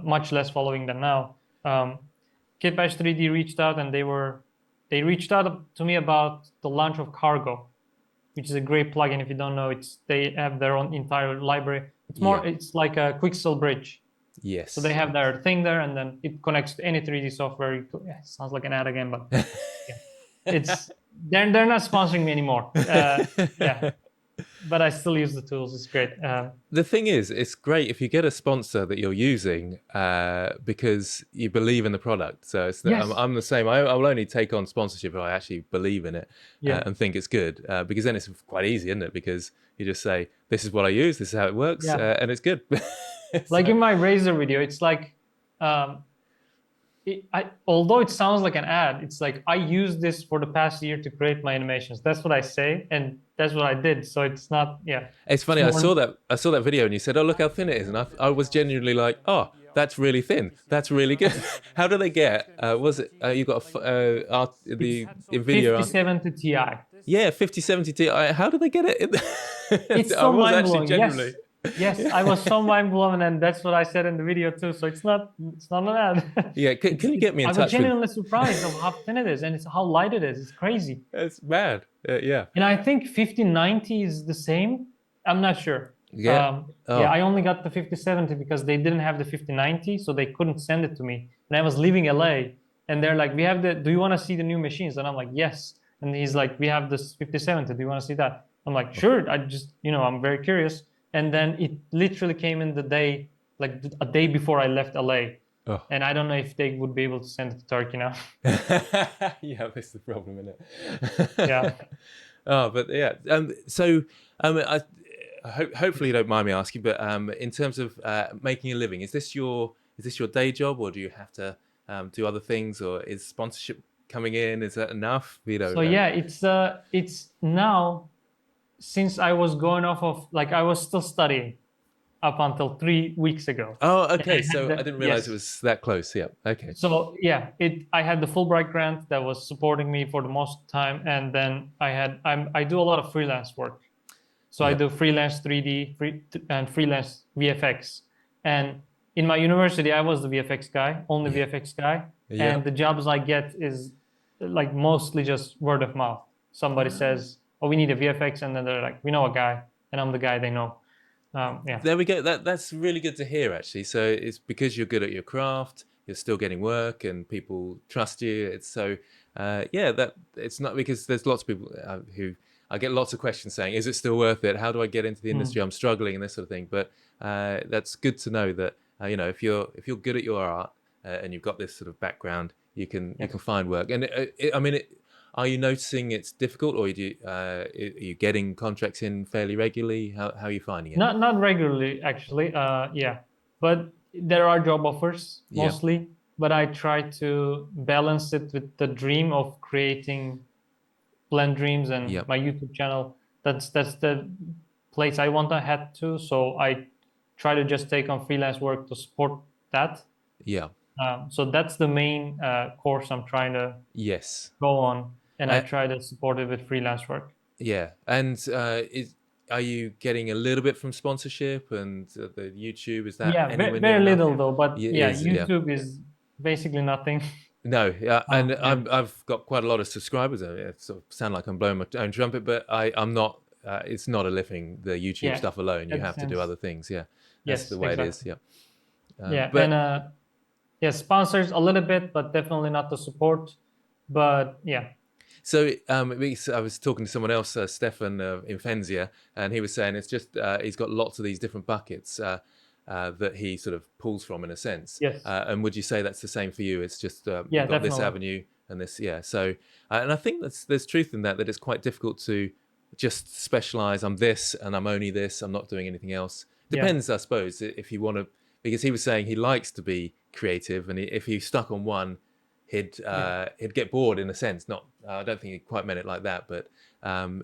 Speaker 2: much less following than now. Kit Bash 3D reached out, and they reached out to me about the launch of Cargo, which is a great plugin. If you don't know, they have their own entire library.
Speaker 1: Yeah.
Speaker 2: It's like a Quixel bridge.
Speaker 1: Yes.
Speaker 2: So they have their thing there, and then it connects to any 3D software. Yeah, it sounds like an ad again, but yeah. It's they're not sponsoring me anymore. Yeah, but I still use the tools. It's great.
Speaker 1: The thing is, it's great if you get a sponsor that you're using because you believe in the product. So
Speaker 2: Yes.
Speaker 1: I'm the same. I will only take on sponsorship if I actually believe in it and think it's good. Because then it's quite easy, isn't it? Because you just say, this is what I use, this is how it works, and it's good.
Speaker 2: Like in my Razor video, it's like, although it sounds like an ad, it's like I used this for the past year to create my animations. That's what I say, and that's what I did. So it's not, yeah.
Speaker 1: It's funny. I saw that video, and you said, "Oh, look how thin it is," and I was genuinely like, "Oh, that's really thin. That's really good." How do they get? Was it you got the NVIDIA
Speaker 2: 5070 Ti.
Speaker 1: Yeah, 5070 Ti. How do they get it?
Speaker 2: It's
Speaker 1: I
Speaker 2: so
Speaker 1: was
Speaker 2: mind
Speaker 1: actually
Speaker 2: blowing.
Speaker 1: genuinely.
Speaker 2: Yes, I was so mind blown, and that's what I said in the video too. So it's not an ad.
Speaker 1: Yeah, can you get me in
Speaker 2: I was
Speaker 1: touch with?
Speaker 2: genuinely surprised of how thin it is, and it's how light it is. It's crazy.
Speaker 1: It's mad. Yeah.
Speaker 2: And I think 5090 is the same. I'm not sure.
Speaker 1: Yeah.
Speaker 2: Yeah, I only got the 5070 because they didn't have the 5090, so they couldn't send it to me. And I was leaving LA, and they're like, "We have do you want to see the new machines?" And I'm like, "Yes." And he's like, "We have this 5070. Do you want to see that?" I'm like, "Sure." I just, I'm very curious. And then it literally came in the day, like a day before I left LA.
Speaker 1: Oh.
Speaker 2: And I don't know if they would be able to send it to Turkey now.
Speaker 1: Yeah, that's the problem, isn't it?
Speaker 2: Yeah.
Speaker 1: Oh, but yeah. Hopefully you don't mind me asking, but in terms of making a living, is this your day job, or do you have to do other things, or is sponsorship coming in? Is that enough?
Speaker 2: So yeah, it's now, since I was going off of, like, I was still studying up until 3 weeks ago.
Speaker 1: Oh, okay. So I didn't realize
Speaker 2: Yes.
Speaker 1: it was that close. Yeah. Okay.
Speaker 2: So yeah, I had the Fulbright grant that was supporting me for the most time, and then I do a lot of freelance work. So I do freelance 3D and freelance VFX. And in my university, I was the VFX guy, only VFX guy.
Speaker 1: Yeah.
Speaker 2: And the jobs I get is like mostly just word of mouth. Somebody says, "Oh, we need a VFX," and then they're like, "We know a guy," and I'm the guy they know. Yeah.
Speaker 1: There we go. That's really good to hear, actually. So it's because you're good at your craft, you're still getting work, and people trust you. It's so that it's not because there's lots of people who I get lots of questions saying, "Is it still worth it? How do I get into the industry? I'm struggling," and this sort of thing. But that's good to know that if you're good at your art and you've got this sort of background, you can find work. And are you noticing it's difficult, or are you getting contracts in fairly regularly? How are you finding it?
Speaker 2: Not regularly, actually. Yeah, but there are job offers mostly. But I try to balance it with the dream of creating Blendreams and my YouTube channel. That's the place I want to head to. So I try to just take on freelance work to support that.
Speaker 1: Yeah.
Speaker 2: So that's the main course I'm trying to go on, and I try to support it with freelance work.
Speaker 1: Yeah, and are you getting a little bit from sponsorship and the YouTube? Is that
Speaker 2: very little though? But YouTube is basically nothing.
Speaker 1: No, and I've got quite a lot of subscribers. It sort of sound like I'm blowing my own trumpet, but I'm not. It's not a living, the YouTube stuff alone. You have to do other things. Yeah, that's the way it is.
Speaker 2: Yeah. Sponsors a little bit, but definitely not the support. But yeah.
Speaker 1: So I was talking to someone else, Stefan in Fenzia, and he was saying it's just he's got lots of these different buckets that he sort of pulls from, in a sense.
Speaker 2: Yes.
Speaker 1: And would you say that's the same for you? It's just you've got
Speaker 2: definitely.
Speaker 1: this avenue and this, So and I think there's truth in that it's quite difficult to just specialize. I'm this and I'm only this. I'm not doing anything else. Depends, I suppose, if you want to. Because he was saying he likes to be creative, and if he stuck on one, he'd get bored in a sense. Not, I don't think he quite meant it like that, but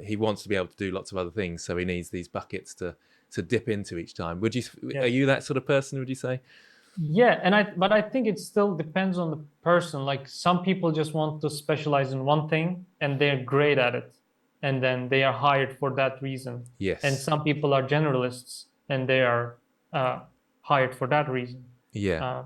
Speaker 1: he wants to be able to do lots of other things, so he needs these buckets to dip into each time. Are you that sort of person, would you say?
Speaker 2: Yeah, but I think it still depends on the person. Like some people just want to specialize in one thing and they're great at it, and then they are hired for that reason.
Speaker 1: Yes.
Speaker 2: And some people are generalists and they are hired for that reason.
Speaker 1: Yeah.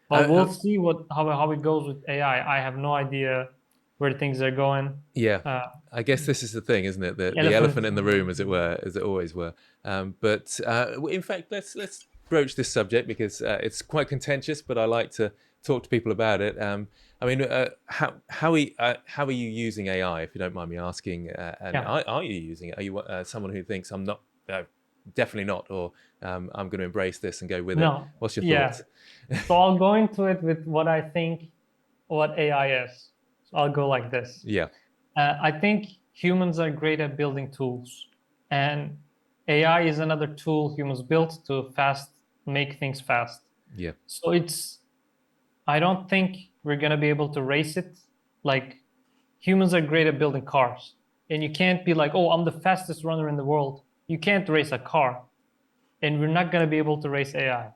Speaker 2: But we'll see how it goes with AI. I have no idea where things are going.
Speaker 1: Yeah. I guess this is the thing, isn't it? The elephant in the room, as it were, as it always were. But in fact, let's broach this subject because it's quite contentious, but I like to talk to people about it. I mean, how are you using AI, if you don't mind me asking? Are you using it? Are you someone who thinks I'm not, definitely not, or I'm going to embrace this and go with it? What's your thoughts?
Speaker 2: So I'll go into it with what I think, what AI is. So I'll go like this.
Speaker 1: Yeah.
Speaker 2: I think humans are great at building tools, and AI is another tool humans built to make things fast.
Speaker 1: Yeah.
Speaker 2: So I don't think we're going to be able to race it. Like humans are great at building cars, and you can't be like, oh, I'm the fastest runner in the world. You can't race a car, and we're not going to be able to race AI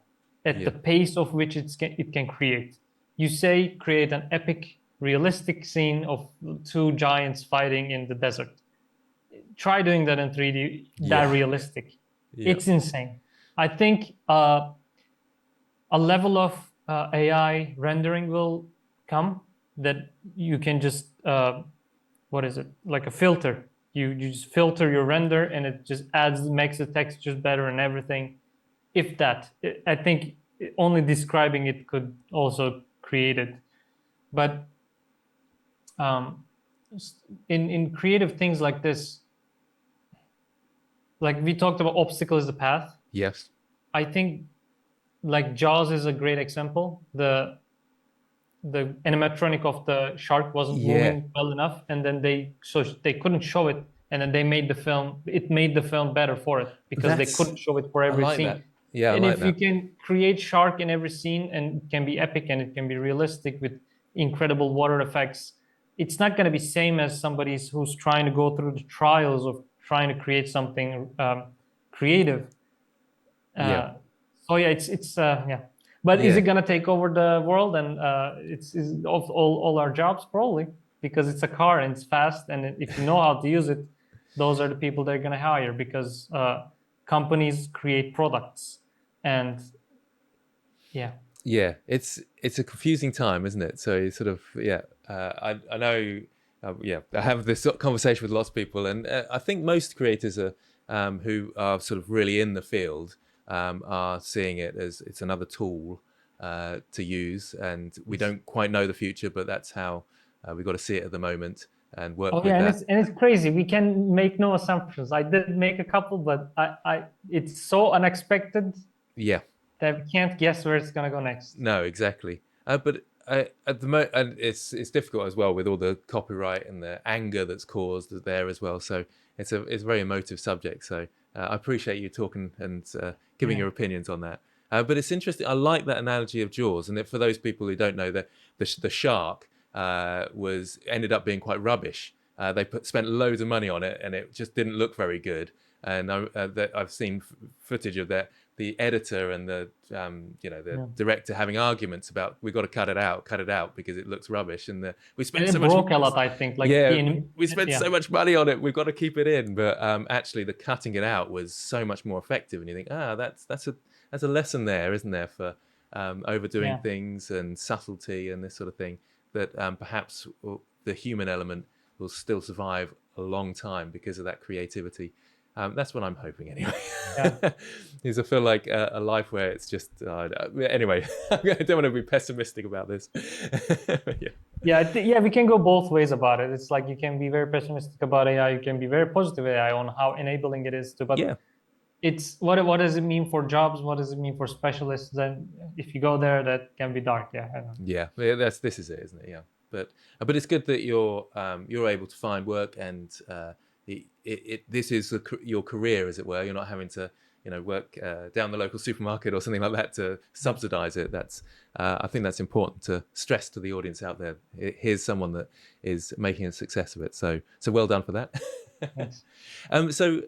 Speaker 2: at the pace of which it can create. You say create an epic, realistic scene of two giants fighting in the desert. Try doing that in 3D, that realistic. It's insane. I think a level of AI rendering will come that you can just, what is it? Like a filter. You just filter your render and it just makes the textures better and everything. If that, I think only describing it could also create it. But in creative things like this, like we talked about, obstacle is the path.
Speaker 1: Yes.
Speaker 2: I think like Jaws is a great example. The animatronic of the shark wasn't moving well enough, and then they couldn't show it, and then they made the film. It made the film better for it because they couldn't show it for every scene.
Speaker 1: That. Yeah,
Speaker 2: and if you can create shark in every scene and it can be epic and it can be realistic with incredible water effects, it's not going to be same as somebody who's trying to go through the trials of trying to create something creative. So yeah, it's But is it going to take over the world and it's of all our jobs? Probably, because it's a car and it's fast, and if you know how to use it, those are the people they're going to hire, because companies create products. And
Speaker 1: it's a confusing time, isn't it? So you sort of I know I have this conversation with lots of people, and I think most creators are who are sort of really in the field are seeing it as it's another tool to use, and we don't quite know the future, but that's how we've got to see it at the moment and work with that.
Speaker 2: And it's crazy. We can make no assumptions. I did make a couple, but it's so unexpected. That we can't guess where it's going to go next.
Speaker 1: No, exactly. But at the moment, and it's difficult as well with all the copyright and the anger that's caused there as well. So it's a very emotive subject. So I appreciate you talking and giving your opinions on that. But it's interesting. I like that analogy of Jaws. And for those people who don't know, the shark ended up being quite rubbish. They spent loads of money on it, and it just didn't look very good. And I've seen footage of that. The editor and the director having arguments about we've got to cut it out because it looks rubbish, and we spent so much.
Speaker 2: Broke a lot, I think.
Speaker 1: We spent so much money on it. We've got to keep it in, but actually, the cutting it out was so much more effective. And you think, that's a lesson there, isn't there, for overdoing things and subtlety and this sort of thing. That perhaps the human element will still survive a long time because of that creativity. That's what I'm hoping anyway. Is I feel like a life where it's just anyway. I don't want to be pessimistic about this.
Speaker 2: We can go both ways about it. It's like you can be very pessimistic about AI, you can be very positive AI on how enabling it is to. But it's what does it mean for jobs? What does it mean for specialists? Then if you go there, that can be dark.
Speaker 1: This is it, isn't it? Yeah, but it's good that you're able to find work and. This is your career, as it were. You're not having to, work down the local supermarket or something like that to subsidize it. That's I think that's important to stress to the audience out there. Here's someone that is making a success of it. So well done for that.
Speaker 2: Thanks.
Speaker 1: So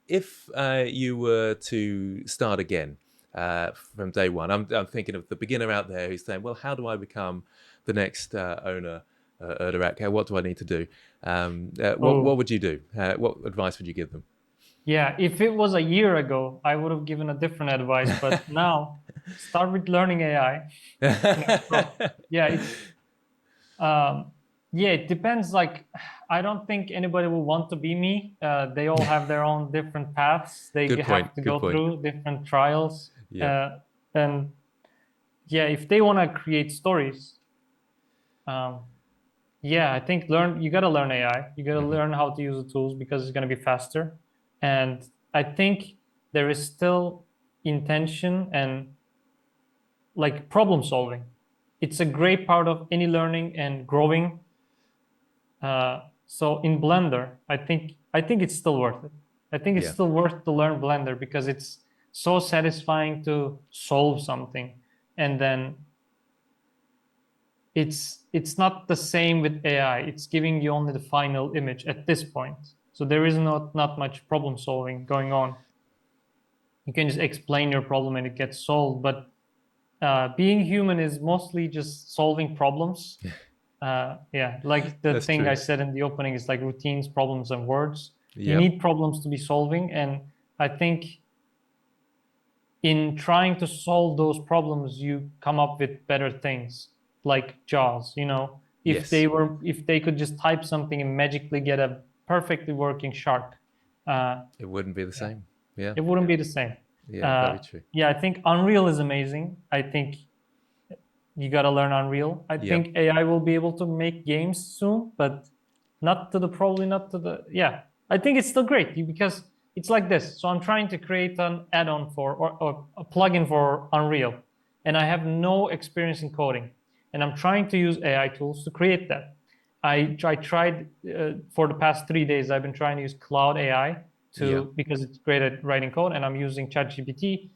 Speaker 1: if you were to start again from day one, I'm thinking of the beginner out there who's saying, well, how do I become the next Onur Erdurak? What do I need to do? What would you do? What advice would you give them?
Speaker 2: Yeah, if it was a year ago, I would have given a different advice. But now, start with learning AI. Yeah, it depends. Like, I don't think anybody will want to be me. They all have their own different paths. They have to go through different trials.
Speaker 1: Yeah.
Speaker 2: And yeah, if they want to create stories, yeah, I think you got to learn AI. You got to learn how to use the tools because it's going to be faster. And I think there is still intention and like problem solving. It's a great part of any learning and growing. So in Blender, I think it's still worth it. I think it's still worth to learn Blender because it's so satisfying to solve something, and then it's not the same with AI. It's giving you only the final image at this point. So there is not much problem solving going on. You can just explain your problem and it gets solved. But being human is mostly just solving problems. Yeah, like the
Speaker 1: That's
Speaker 2: thing
Speaker 1: true.
Speaker 2: I said in the opening is like routines, problems, and words. You
Speaker 1: Yep.
Speaker 2: need problems to be solving. And I think in trying to solve those problems, you come up with better things like Jaws, if they could just type something and magically get a perfectly working shark,
Speaker 1: It wouldn't be the same. Yeah.
Speaker 2: it wouldn't be the same.
Speaker 1: Yeah, very true.
Speaker 2: Yeah, I think Unreal is amazing. I think you got to learn Unreal. I think AI will be able to make games soon, but probably not to the, yeah. I think it's still great because it's like this. So I'm trying to create an add-on or a plugin for Unreal, and I have no experience in coding. And I'm trying to use AI tools to create that. I tried for the past 3 days, I've been trying to use Cloud AI because it's great at writing code, and I'm using ChatGPT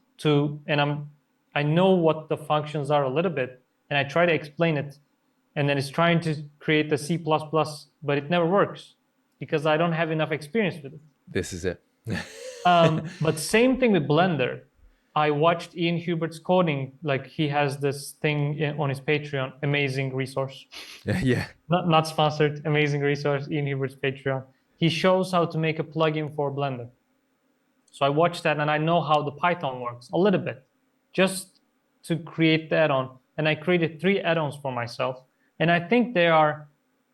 Speaker 2: I know what the functions are a little bit, and I try to explain it, and then it's trying to create a C++, but it never works because I don't have enough experience with it.
Speaker 1: This is it.
Speaker 2: But same thing with Blender. I watched Ian Hubert's coding, like he has this thing on his Patreon, amazing resource.
Speaker 1: Yeah.
Speaker 2: Not sponsored, amazing resource, Ian Hubert's Patreon. He shows how to make a plugin for Blender. So I watched that and I know how the Python works a little bit, just to create the add-on. And I created 3 add-ons for myself. And I think they are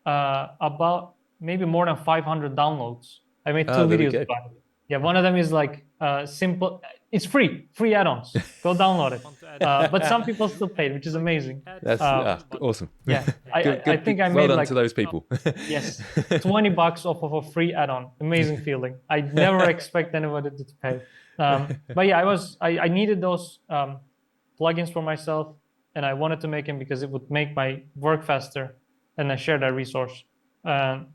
Speaker 2: about maybe more than 500 downloads. I made 2 videos about it. Yeah, one of them is like simple. It's free add-ons. Go download it. But some people still paid, which is amazing.
Speaker 1: That's awesome.
Speaker 2: Yeah,
Speaker 1: good,
Speaker 2: I think I made
Speaker 1: well done
Speaker 2: like
Speaker 1: to those people.
Speaker 2: yes, $20 off of a free add-on. Amazing feeling. I never expect anybody to pay. But yeah, I needed those plugins for myself, and I wanted to make them because it would make my work faster, and I shared that resource. But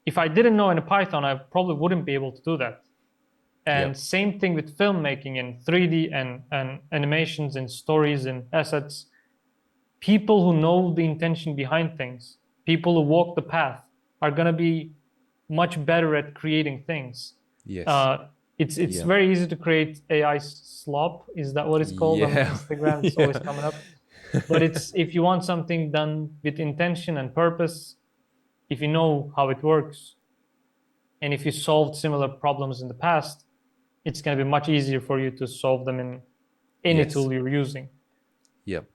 Speaker 2: if I didn't know any Python, I probably wouldn't be able to do that. And same thing with filmmaking and 3D and animations and stories and assets. People who know the intention behind things, people who walk the path, are going to be much better at creating things.
Speaker 1: Yes.
Speaker 2: It's very easy to create AI slop. Is that what it's called on Instagram? It's always coming up. But if you want something done with intention and purpose, if you know how it works, and if you solved similar problems in the past, it's going to be much easier for you to solve them in any tool you're using.
Speaker 1: Yep.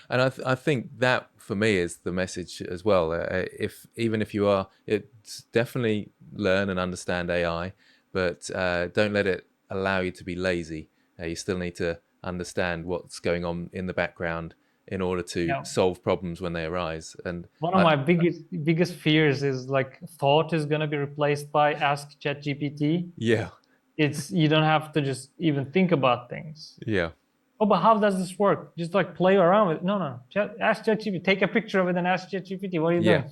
Speaker 1: And I think that for me is the message as well. Even if you are, it's definitely learn and understand AI, but don't let it allow you to be lazy. You still need to understand what's going on in the background in order to solve problems when they arise. And
Speaker 2: one of my biggest fears is like thought is going to be replaced by Ask ChatGPT.
Speaker 1: Yeah.
Speaker 2: You don't have to just even think about things.
Speaker 1: Yeah.
Speaker 2: Oh, but how does this work? Just like play around with it. No. Ask ChatGPT. Take a picture of it and ask ChatGPT. What are you doing?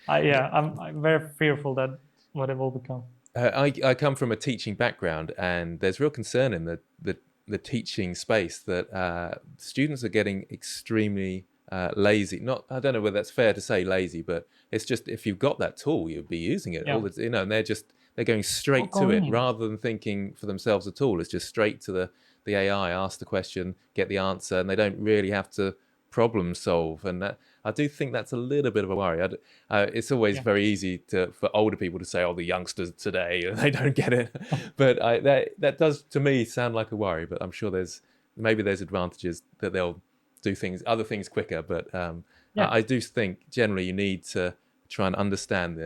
Speaker 2: I'm very fearful that what it will become.
Speaker 1: I come from a teaching background, and there's real concern in the teaching space that students are getting extremely lazy. Not, I don't know whether that's fair to say lazy, but it's just, if you've got that tool, you'd be using it all
Speaker 2: Yeah.
Speaker 1: the, you know, and they're going straight to it
Speaker 2: Convenient.
Speaker 1: rather than thinking for themselves at all. It's just straight to the AI, ask the question, get the answer, and they don't really have to problem solve. And I do think that's a little bit of a worry. It's always
Speaker 2: Yeah.
Speaker 1: very easy for older people to say, "Oh, the youngsters today, they don't get it." But that does, to me, sound like a worry. But I'm sure maybe there's advantages that they'll do other things quicker. But
Speaker 2: Yeah.
Speaker 1: I do think generally you need to try and understand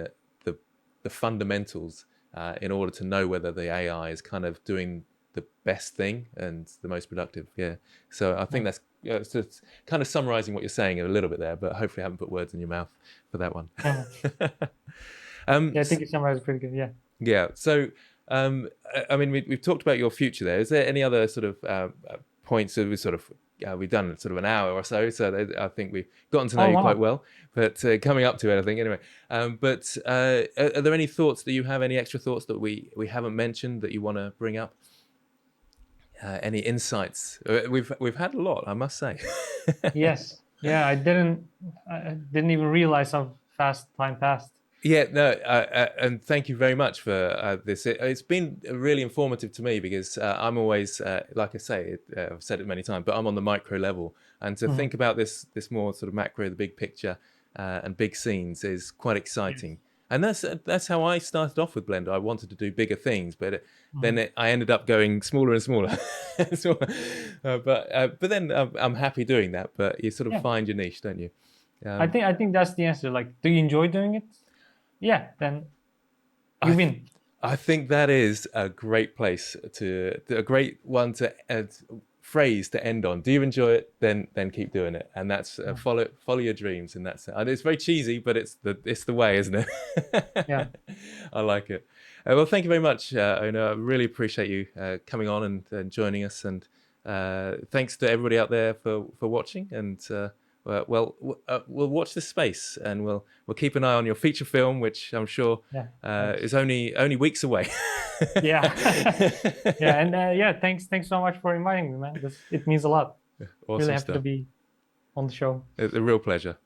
Speaker 1: the fundamentals in order to know whether the AI is kind of doing the best thing and the most productive. Yeah. So I think that's so it's kind of summarizing what you're saying a little bit there, but hopefully I haven't put words in your mouth for that one.
Speaker 2: Yeah. Yeah, I think you summarized pretty good. Yeah.
Speaker 1: Yeah. So, I mean, we've talked about your future there. Is there any other sort of points that we've done sort of an hour or so, I think we've gotten to know
Speaker 2: Oh,
Speaker 1: you
Speaker 2: wow.
Speaker 1: quite well, but coming up to it, I think, anyway. But are there any thoughts that you have, any extra thoughts that we haven't mentioned that you want to bring up? Any insights? We've had a lot, I must say.
Speaker 2: Yes. Yeah, I didn't even realize how fast time passed.
Speaker 1: Yeah, no, and thank you very much for this. It's been really informative to me because I'm always, like I say, I've said it many times, but I'm on the micro level, and to
Speaker 2: Mhm.
Speaker 1: think about this more sort of macro, the big picture, and big scenes is quite exciting. And that's how I started off with Blender. I wanted to do bigger things, but
Speaker 2: Mhm.
Speaker 1: I ended up going smaller and smaller. But then I'm happy doing that. But you sort of
Speaker 2: Yeah.
Speaker 1: find your niche, don't you?
Speaker 2: I
Speaker 1: Um,
Speaker 2: think I think that's the answer. Like, do you enjoy doing it? Yeah, then you
Speaker 1: I th-
Speaker 2: win.
Speaker 1: I think that is a great a great one to phrase to end on. Do you enjoy it? Then keep doing it, and that's
Speaker 2: Yeah.
Speaker 1: follow your dreams, and that's it. And it's very cheesy, but it's the way, isn't it?
Speaker 2: Yeah.
Speaker 1: I like it. Well, thank you very much, Onur. I really appreciate you coming on and joining us, and thanks to everybody out there for watching. And we'll watch this space, and we'll keep an eye on your feature film, which I'm sure
Speaker 2: Yeah. Thanks.
Speaker 1: is only weeks away.
Speaker 2: Yeah. Yeah, and yeah, thanks so much for inviting me, man. It means a lot. Really
Speaker 1: Awesome
Speaker 2: happy to
Speaker 1: stuff.
Speaker 2: be on the show.
Speaker 1: It's a real pleasure.